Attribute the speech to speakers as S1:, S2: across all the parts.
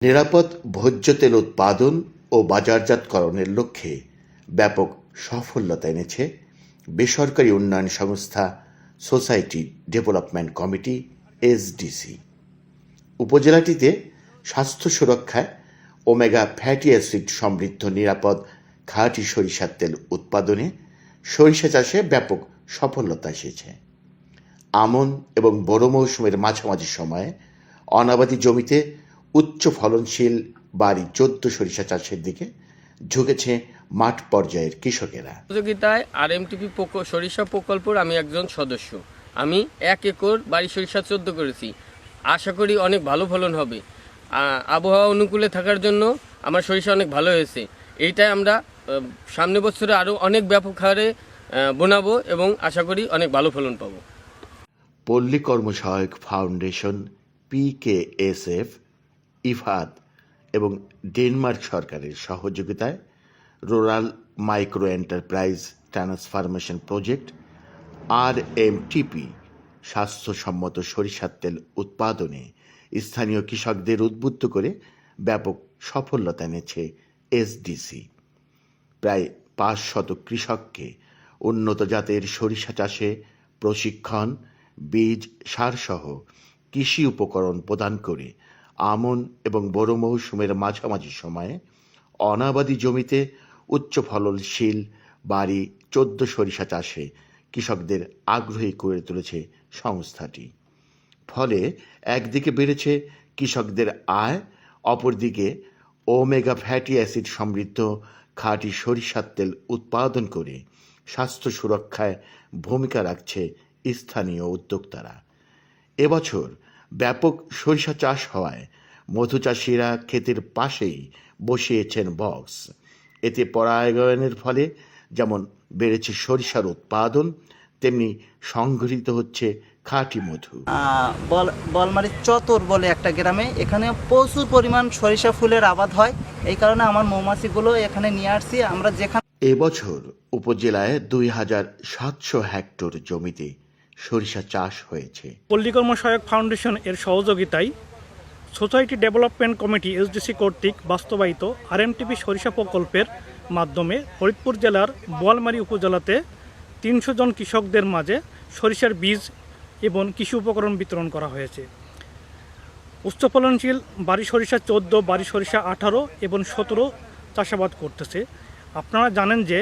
S1: নিরাপদ ভোজ্য তেল উৎপাদন ও বাজারজাতকরণের লক্ষ্যে ব্যাপক সাফল্যতা এনেছে বেসরকারি উন্নয়ন সংস্থা সোসাইটি ডেভেলপমেন্ট কমিটি এসডিসি। উপজেলাটিতে স্বাস্থ্য সুরক্ষায় ওমেগা ফ্যাটি অ্যাসিড সমৃদ্ধ নিরাপদ খাঁটি সরিষার তেল উৎপাদনে সরিষা চাষে ব্যাপক সফলতা এসেছে। আমন এবং বোরো মৌসুমের মাঝামাঝি সময়ে অনাবাদি জমিতে উচ্চ ফলনশীল বাড়ি 14 সরিষা চাষের দিকে ঝুঁকেছে মাঠ পর্যায়ের কৃষকেরা।
S2: প্রতিযোগিতায় আরএমটিপি সরিষা প্রকল্পের আমি একজন সদস্য। আমি 1 একর বাড়ি সরিষা 14 করেছি। আশা করি অনেক ভালো ফলন হবে। আবহাওয়া অনুকূলে থাকার জন্য আমার সরিষা অনেক ভালো হয়েছে। এইটাই আমরা সামনে বছরে আরও অনেক ব্যাপক হারে বোনাবো এবং আশা করি অনেক ভালো ফলন পাবো।
S1: পল্লী কর্মসহায়ক ফাউন্ডেশন, PKSF, ইফাদ এবং ডেনমার্ক সরকারের সহযোগিতায় rural micro enterprise transformation project RMTP স্বাস্থ্যসম্মত সরিষার তেল উৎপাদনে স্থানীয় কৃষকদের উদ্বুদ্ধ করে ব্যাপক সফলতা এনেছে এসডিসি। প্রায় 500 কৃষককে উন্নত জাতের সরিষা চাষে প্রশিক্ষণ, বীজ, সারসহ কৃষি উপকরণ প্রদান করে আমন এবং বোরো মৌসুমের মাঝামাঝি সময়ে অনাবাদি জমিতে উচ্চ ফলনশীল বাড়ি 14 সরিষা চাষে কৃষকদের আগ্রহী করে তুলেছে সংস্থাটি। ফলে একদিকে বেড়েছে কৃষকদের আয়, অপরদিকে ওমেগা ফ্যাটি অ্যাসিড সমৃদ্ধ খাঁটি সরিষার তেল উৎপাদন করে স্বাস্থ্য সুরক্ষায় ভূমিকা রাখছে স্থানীয় উদ্যোক্তারা। এবছর ব্যাপক সরিষা চাষ হওয়ায় মধুচাষীরা ক্ষেতের পাশেই বসিয়েছেন বক্স। এতে পরাগায়নের ফলে যেমন বেড়েছে সরিষার উৎপাদন, তেমনি সংগৃহীত হচ্ছে খাঁটি মধু।
S3: বলমারি চতর বলে একটা গ্রামে, এখানে প্রচুর পরিমাণ সরিষা ফুলের আবাদ হয়। এই কারণে আমার মৌমাছিগুলো এখানে নিয়ে আসছি। আমরা যেখানে
S1: এবছর উপজেলায় 2700 হেক্টর জমিতে সরিষা চাষ হয়েছে।
S4: পল্লী কর্মসহায়ক ফাউন্ডেশন এর সহযোগিতায় সোসাইটি ডেভেলপমেন্ট কমিটি এসডিসি কর্তৃক বাস্তবায়িত RMTP সরিষা প্রকল্পের মাধ্যমে ফরিদপুর জেলার বোয়ালমারী উপজেলাতে 300 জন কৃষকদের মাঝে সরিষার বীজ এবং কৃষি উপকরণ বিতরণ করা হয়েছে। উচ্চ ফলনশীল বাড়ি সরিষা 14, বাড়ি সরিষা 18 এবং 17 চাষাবাদ করতেছে। আপনারা জানেন যে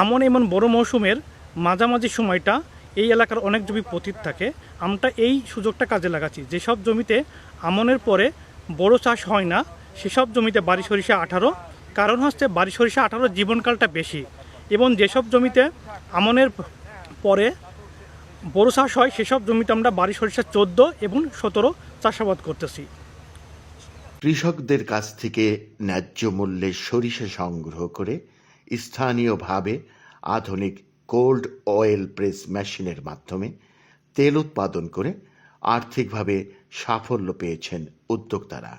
S4: আমন এবং বোরো মৌসুমের মাঝামাঝি সময়টা এই এলাকার অনেক জমি পতিত থাকে। আমরা এই সুযোগটা কাজে লাগাচ্ছি। যেসব জমিতে আমনের পরে বড় চাষ হয় না সেসব জমিতে বাড়ি সরিষা 18, কারণ হচ্ছে বাড়ি সরিষা 18 জীবনকালটা বেশি, এবং যেসব জমিতে আমনের পরে বড় চাষ হয় সেসব জমিতে আমরা বাড়ি সরিষা 14 এবং 17 চাষাবাদ করতেছি।
S1: কৃষকদের কাছ থেকে ন্যায্য মূল্যে সরিষা সংগ্রহ করে স্থানীয়ভাবে আধুনিক কোল্ড অয়েল প্রেস মেশিনের মাধ্যমে তেল উৎপাদন করে আর্থিকভাবে সাফল্য পেয়েছেন উদ্যোক্তারা।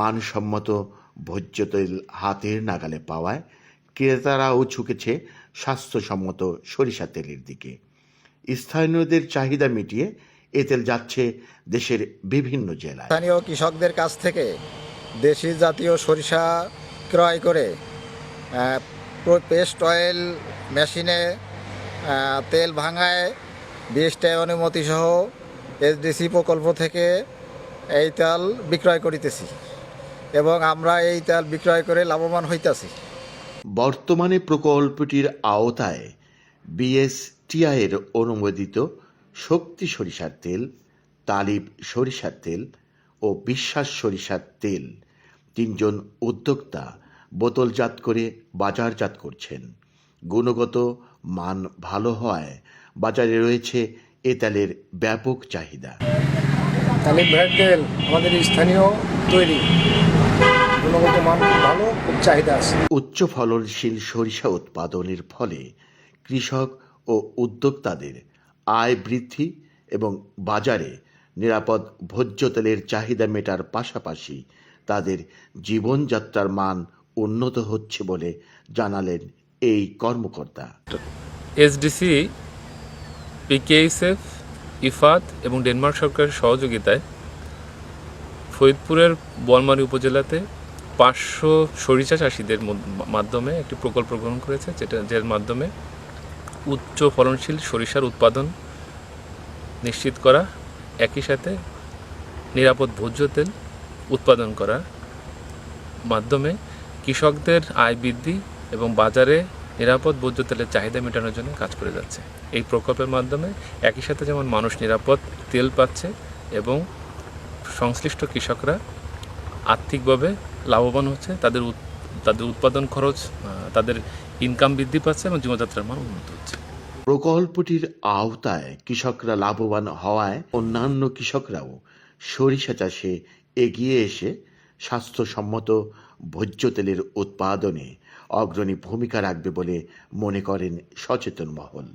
S1: মানসম্মত ভোজ্য তেল হাতের নাগালে পাওয়ায় ক্রেতারাও ঝুঁকেছে স্বাস্থ্যসম্মত সরিষা তেলের দিকে। স্থানীয়দের চাহিদা মিটিয়ে এ তেল যাচ্ছে দেশের বিভিন্ন জেলায়।
S5: স্থানীয় কৃষকদের কাছ থেকে দেশি জাতীয় সরিষা ক্রয় করে পেস্ট অয়েল মেশিনে তেল ভাঙায় 20টা অনুমতি সহ এসডিসি প্রকল্প থেকে এই তেল বিক্রয় করিতেছি এবং আমরা এই তেল বিক্রয় করে লাভবান হইতেছি।
S1: বর্তমানে প্রকল্পটির আওতায় BSTI এর অনুমোদিত শক্তি সরিষার তেল, তালিব সরিষার তেল ও বিশ্বাস সরিষার তেল 3 জন উদ্যোক্তা বোতলজাত করে বাজারজাত করছেন। গুণগত মান ভালো হওয়ায় বাজারে রয়েছে এ তেলের ব্যাপক চাহিদা।
S6: তালিব ভাইয়ের তেল আমাদের স্থানীয় তৈরি, গুণগত মান ভালো, খুব চাহিদা আছে।
S1: উচ্চ ফলনশীল সরিষা উৎপাদনের ফলে কৃষক ও উদ্যোক্তাদের আয় বৃদ্ধি এবং বাজারে নিরাপদ ভোজ্য তেলের চাহিদা মেটার পাশাপাশি তাদের জীবনযাত্রার মান উন্নত হচ্ছে বলে জানালেন এই কর্মকর্তা।
S7: এসডিসি, PKSF, ইফাদ এবং ডেনমার্ক সরকারের সহযোগিতায় ফরিদপুরের বোয়ালমারী উপজেলাতে 500 সরিষা চাষিদের মাধ্যমে একটি প্রকল্প গ্রহণ করেছে, যার মাধ্যমে উচ্চ ফলনশীল সরিষার উৎপাদন নিশ্চিত করা, একই সাথে নিরাপদ ভোজ্য তেল উৎপাদন করার মাধ্যমে কৃষকদের আয় বৃদ্ধি এবং বাজারে নিরাপদ ভোজ্য তেলের চাহিদা মেটানোর জন্য কাজ করে যাচ্ছে। এই প্রকল্পের মাধ্যমে একই সাথে যেমন মানুষ নিরাপদ তেল পাচ্ছে এবং সংশ্লিষ্ট কৃষকরা আর্থিকভাবে লাভবান হচ্ছে, তাদের উৎপাদন খরচ, তাদের ইনকাম বৃদ্ধি পাচ্ছে এবং জীবনযাত্রার মান উন্নত হচ্ছে।
S1: প্রকল্পটির আওতায় কৃষকরা লাভবান হওয়ায় অন্যান্য কৃষকরাও সরিষা চাষে এগিয়ে এসে স্বাস্থ্যসম্মত ভোজ্য তেলের উৎপাদনে অগ্রণী ভূমিকা রাখবে বলে মনে করেন সচেতন মহল।